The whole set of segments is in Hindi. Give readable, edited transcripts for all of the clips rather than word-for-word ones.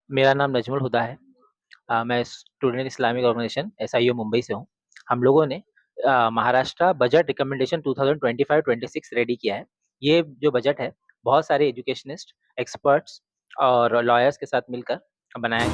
मेरा नाम नजमुल हुदा है। मैं student Islamic Organisation SIO Mumbai से हूँ। हम लोगों ने महाराष्ट्र बजट रिकमेंडेशन 2025-26 रेडी किया है। ये जो बजट है बहुत सारे एजुकेशनिस्ट, एक्सपर्ट्स और लॉयर्स के साथ मिलकर बनाया।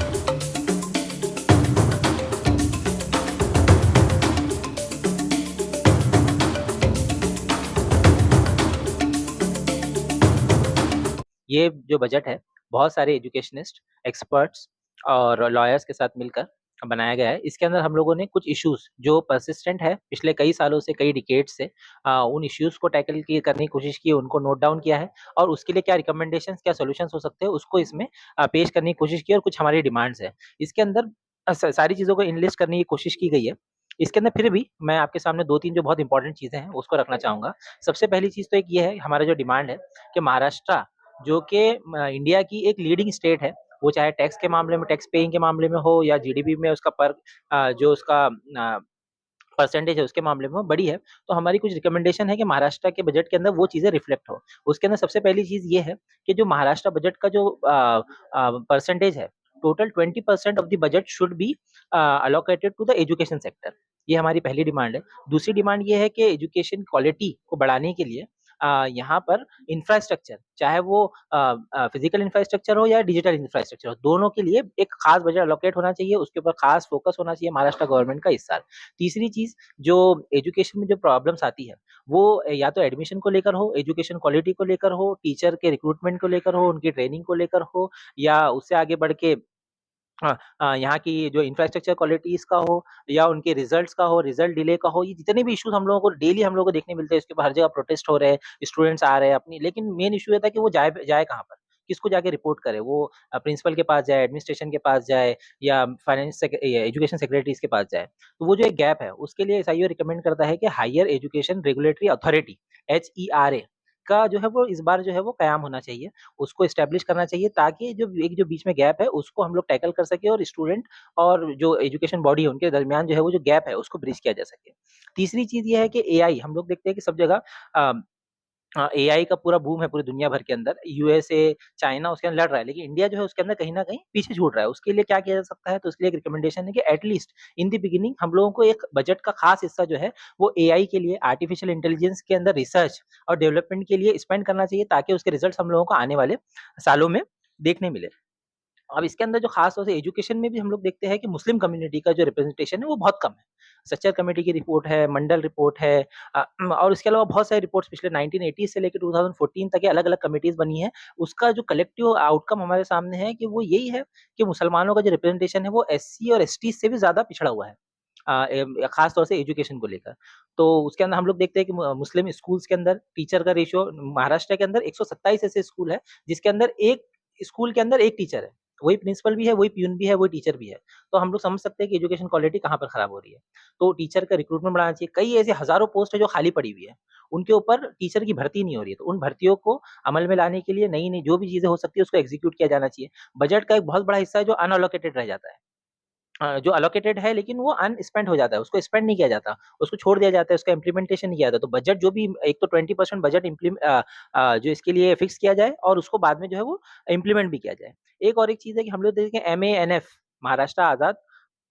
ये जो बजट है बहुत सारे एजुकेशनिस्ट, एक्सपर्ट्स और लॉयर्स के साथ मिलकर बनाया गया है। इसके अंदर हम लोगों ने कुछ इश्यूज जो परसिस्टेंट है पिछले कई सालों से, कई डिकेड से, उन इश्यूज को टैकल की करने की कोशिश की, उनको नोट डाउन किया है और उसके लिए क्या रिकमेंडेशंस, क्या सॉल्यूशंस हो सकते हैं उसको इसमें पेश करने की कोशिश की और कुछ हमारी डिमांड्स है। इसके अंदर सारी चीज़ों को इनलिस्ट करने की कोशिश की गई है। इसके अंदर फिर भी मैं आपके सामने 2-3 जो बहुत इंपॉर्टेंट चीज़ें हैं उसको रखना चाहूँगा। सबसे पहली चीज़ तो एक ये है, हमारा जो डिमांड है कि महाराष्ट्र जो कि इंडिया की एक लीडिंग स्टेट है, वो चाहे टैक्स के मामले में, टैक्स पेइंग के मामले में हो या जीडीपी में उसका जो उसका परसेंटेज है उसके मामले में वो बड़ी है। तो हमारी कुछ रिकमेंडेशन है कि महाराष्ट्र के बजट के अंदर वो चीज़ें रिफ्लेक्ट हो। उसके अंदर सबसे पहली चीज़ ये है कि जो महाराष्ट्र बजट का जो परसेंटेज है, total 20% of the budget should be allocated to the education sector. ये हमारी पहली डिमांड है। दूसरी डिमांड ये है कि एजुकेशन क्वालिटी को बढ़ाने के लिए यहाँ पर इंफ्रास्ट्रक्चर, चाहे वो फिजिकल इंफ्रास्ट्रक्चर हो या डिजिटल इंफ्रास्ट्रक्चर हो, दोनों के लिए एक खास बजट अलोकेट होना चाहिए, उसके ऊपर खास फोकस होना चाहिए महाराष्ट्र गवर्नमेंट का इस साल। तीसरी चीज़, जो एजुकेशन में जो प्रॉब्लम्स आती है, वो या तो एडमिशन को लेकर हो, एजुकेशन क्वालिटी को लेकर हो, टीचर के रिक्रूटमेंट को लेकर हो, उनकी ट्रेनिंग को लेकर हो या उससे आगे बढ़ के यहाँ की जो इंफ्रास्ट्रक्चर क्वालिटीज़ का हो या उनके रिजल्ट्स का हो, रिजल्ट डिले का हो, ये जितने भी इश्यूज़ हम लोगों को डेली हम लोगों को देखने मिलते हैं, इसके ऊपर हर जगह प्रोटेस्ट हो रहे हैं, स्टूडेंट्स आ रहे हैं अपनी, लेकिन मेन इश्यू ये था कि वो जाए जाए कहाँ पर? किसको जाके रिपोर्ट करे? वो प्रिंसिपल के पास जाए, एडमिनिस्ट्रेशन के पास जाए या फाइनेंस ये एजुकेशन सेक्रेटरीज़ के पास जाए। तो वो जो एक गैप है, उसके लिए एसआईओ रिकमेंड करता है कि हायर एजुकेशन रेगुलेटरी अथॉरिटी, एचईआरए का जो है वो इस बार जो है वो क़याम होना चाहिए। उसको एस्टेब्लिश करना चाहिए ताकि जो बीच में गैप है उसको हम लोग टैकल कर सकें और स्टूडेंट और जो एजुकेशन बॉडी है उनके दरमियान जो है वो जो गैप है उसको ब्रिज किया जा सके। तीसरी चीज़ ये है कि एआई, हम लोग देखते हैं कि सब जगह अ एआई का पूरा बूम है पूरी दुनिया भर के अंदर। यूएसए, चाइना उसके अंदर लड़ रहा है, लेकिन इंडिया जो है उसके अंदर कहीं न कहीं पीछे छूट रहा है। उसके लिए क्या किया जा सकता है? तो उसके लिए एक रिकमेंडेशन है कि at least in the beginning हम लोगों को एक बजट का खास हिस्सा जो है वो एआई के लिए, आर्टिफिशियल इंटेलिजेंस के अंदर रिसर्च और डेवलपमेंट के लिए स्पेंड करना चाहिए ताकि उसके रिजल्ट्स हम लोगों को आने वाले सालों में देखने मिले। अब इसके अंदर जो खास तौर से एजुकेशन में भी हम लोग देखते हैं कि मुस्लिम कम्युनिटी का जो रिप्रेजेंटेशन है वो बहुत कम है। सच्चर कमेटी की रिपोर्ट है, मंडल रिपोर्ट है, और इसके अलावा बहुत सारी रिपोर्ट्स पिछले 1980 से लेकर 2014 तक ये अलग-अलग कमिटीज़ बनी हैं। उसका जो कलेक्टिव आउटकम हमारे सामने है कि वो यही है कि मुसलमानों का जो रिप्रेजेंटेशन है वो एससी और एसटी से भी ज़्यादा पिछड़ा हुआ है। खास तौर से एजुकेशन को लेकर। तो उसके अंदर हम लोग देखते हैं कि मुस्लिम स्कूल्स के अंदर टीचर का रेशियो महाराष्ट्र के अंदर 127 ऐसे स्कूल है, जिसके अंदर एक स्कूल के अंदर एक टीचर है। वही प्रिंसिपल भी है, वही प्यून भी है, वही टीचर भी है। तो हम लोग समझ सकते हैं कि एजुकेशन क्वालिटी कहाँ पर खराब हो रही है। तो टीचर का रिक्रूटमेंट बढ़ाना चाहिए। कई ऐसे हज़ारों पोस्ट है जो खाली पड़ी हुई है। उनके ऊपर टीचर की भर्ती नहीं हो रही है। तो उन भर्तियों को अमल में लाने के लिए नई-नई जो भी चीज़ें हो सकती है उसको एग्ज़ीक्यूट किया जाना चाहिए। बजट का एक बहुत बड़ा हिस्सा है जो अनएलोकेटेड रह जाता है। जो एलोकेटेड है लेकिन वो अनस्पेंट हो जाता है, उसको स्पेंड नहीं किया जाता, उसको छोड़ दिया जाता है, उसका इम्प्लीमेंटेशन नहीं किया जाता। तो बजट जो भी एक तो 20% बजट जो इसके लिए फिक्स किया जाए और उसको बाद में जो है वो इम्प्लीमेंट भी किया जाए। एक चीज़ है कि हम लोग देखें एमएएनएफ, महाराष्ट्र आज़ाद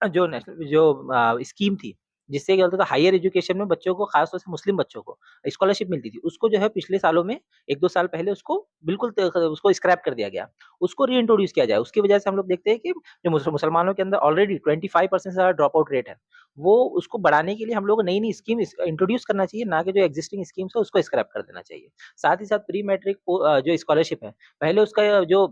जो नेशनल जो स्कीम थी, जिससे क्या होता था हायर एजुकेशन में बच्चों को, खास तौर से मुस्लिम बच्चों को स्कॉलरशिप मिलती थी। उसको जो है पिछले सालों में 1-2 साल पहले उसको बिल्कुल उसको स्क्रैप कर दिया गया। उसको रीइंट्रोड्यूस किया जाए। उसकी वजह से हम लोग देखते हैं कि जो मुसलमानों के अंदर ऑलरेडी 25% से ज़्यादा ड्रॉप आउट रेट है, वो उसको बढ़ाने के लिए हम लोगों को नई-नई स्कीम इंट्रोड्यूस करना चाहिए, ना कि जो एक्जिस्टिंग स्कीम्स है उसको स्क्रैप कर देना चाहिए। साथ ही साथ प्री मैट्रिक जो स्कॉलरशिप है, पहले उसका जो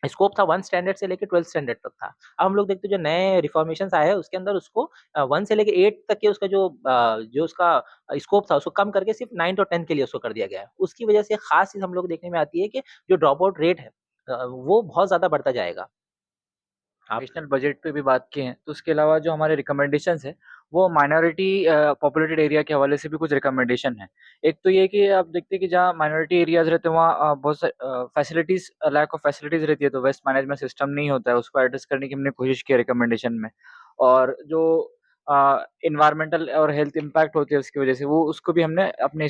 स्कोप था 1 स्टैंडर्ड से लेके 12th स्टैंडर्ड तक था। अब हम लोग देखते हैं जो नए रिफॉर्मेशंस आए हैं उसके अंदर उसको 1 से लेके 8 तक के उसका जो उसका स्कोप था उसको कम करके सिर्फ 9th और 10th के लिए उसको कर दिया गया है। उसकी वजह से खास चीज़ हम लोग देखने में आती है कि जो ड्रॉप आउट रेट है वो बहुत ज़्यादा बढ़ता जाएगा। आप नेशनल बजट पे भी बात की है, तो उसके अलावा जो हमारे रिकमेंडेशंस हैं, वो माइनॉरिटी पॉपुलेटेड एरिया के हवाले से भी कुछ रिकमेंडेशन है। एक तो ये कि आप देखते हैं कि जहाँ माइनॉरिटी एरियाज़ रहते हैं वहाँ बहुत सा फैसिलिटीज़ लैक ऑफ फैसिलिटीज़ रहती है, तो वेस्ट मैनेजमेंट सिस्टम नहीं होता है, उसको एड्रेस करने की हमने कोशिश की है रिकमेंडेशन में। और जो एनवायरमेंटल और हेल्थ इम्पैक्ट होते हैं उसकी वजह से, वो उसको भी हमने अपने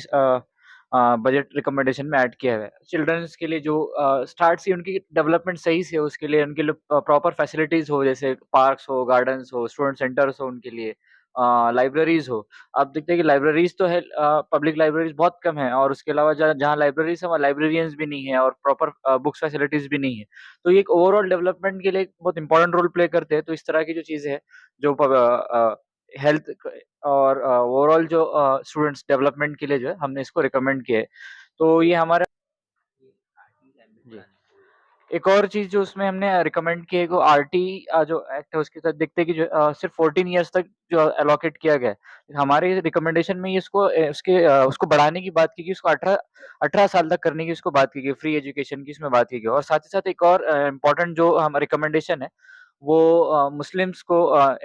बजट रिकमेंडेशन में ऐड किया हुआ है। चिल्ड्रंस के लिए जो स्टार्ट से उनकी डेवलपमेंट सही से हो, उसके लिए उनके लिए प्रॉपर फैसिलिटीज़ हो, जैसे पार्क्स हो, गार्डन्स हो, स्टूडेंट सेंटर्स हो उनके लिए, लाइब्रेरीज़ हो। आप देखते हैं कि लाइब्रेरीज़ तो है, पब्लिक लाइब्रेरीज़ बहुत कम है, और उसके अलावा जहाँ लाइब्रेरीज़ है वहाँ लाइब्रेरियंस भी नहीं है और प्रॉपर बुक्स फैसिलिटीज़ भी नहीं है। तो ये एक ओवरऑल डेवलपमेंट के लिए एक बहुत इंपॉर्टेंट रोल प्ले करते हैं। तो इस तरह की जो चीज़ें हैं, जो हेल्थ और ओवरऑल जो स्टूडेंट्स डेवलपमेंट के लिए जो है हमने इसको रिकमेंड किया है। तो ये हमारा जी। एक और चीज़ जो उसमें हमने रिकमेंड की है, वो आरटी जो एक्ट है उसके साथ देखते हैं कि जो सिर्फ़ 14 इयर्स तक जो एलोकेट किया गया है। हमारे रिकमेंडेशन में ये उसको बढ़ाने की बात की गई, उसको 18 साल तक करने की उसको बात की गई, फ्री एजुकेशन की इसमें बात की गई। और साथ ही साथ एक और इम्पोर्टेंट जो हम रिकमेंडेशन है, वो मुस्लिम्स को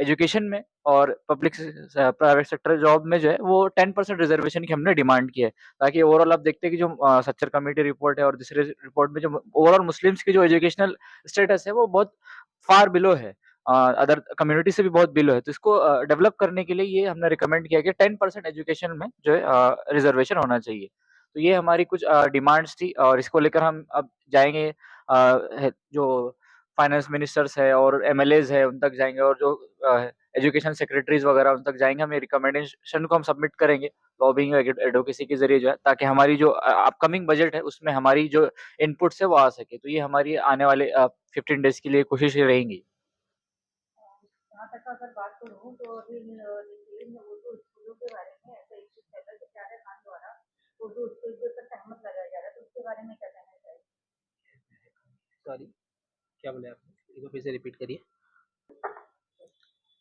एजुकेशन में और पब्लिक प्राइवेट सेक्टर जॉब में जो है वो 10% रिजर्वेशन की हमने डिमांड की है, ताकि ओवरऑल आप देखते हैं कि जो सच्चर कमेटी रिपोर्ट है और दूसरे रिपोर्ट में जो ओवरऑल मुस्लिम्स की जो एजुकेशनल स्टेटस है वो बहुत फार बिलो है, अदर कम्युनिटी से भी बहुत बिलो है। तो इसको डेवलप करने के लिए ये हमने रिकमेंड किया कि 10% एजुकेशन में जो है रिजर्वेशन होना चाहिए। तो ये हमारी कुछ डिमांड्स थी, और इसको लेकर हम अब जाएंगे, जो फाइनेंस मिनिस्टर्स है और एमएलएज है उन तक जाएंगे, और जो एजुकेशन सेक्रेटरीज वगैरह उन तक जाएंगे। हम ये रिकमेंडेशन को हम सबमिट करेंगे लॉबिंग एडवोकेसी के जरिए जो है, ताकि हमारी जो अपकमिंग बजट है उसमें हमारी जो इनपुट्स है वो आ सके। तो ये हमारी आने वाले 15 डेज के लिए कोशिश रहेंगी। जहाँ तक अगर बात करूँ तो अभी रिसेंट में उर्दू स्कूलों के बारे में ऐसा इशू चल रहा है कि चारे खान द्वारा उर्दू स्कूल के ऊपर सहमत लगाया जा रहा है, तो उसके बारे में क्या कहना चाहिए? सॉरी, क्या बोले आपने? एक बार फिर से रिपीट करिए।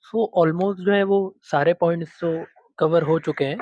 सो ऑलमोस्ट जो है वो सारे पॉइंट्स तो कवर हो चुके हैं।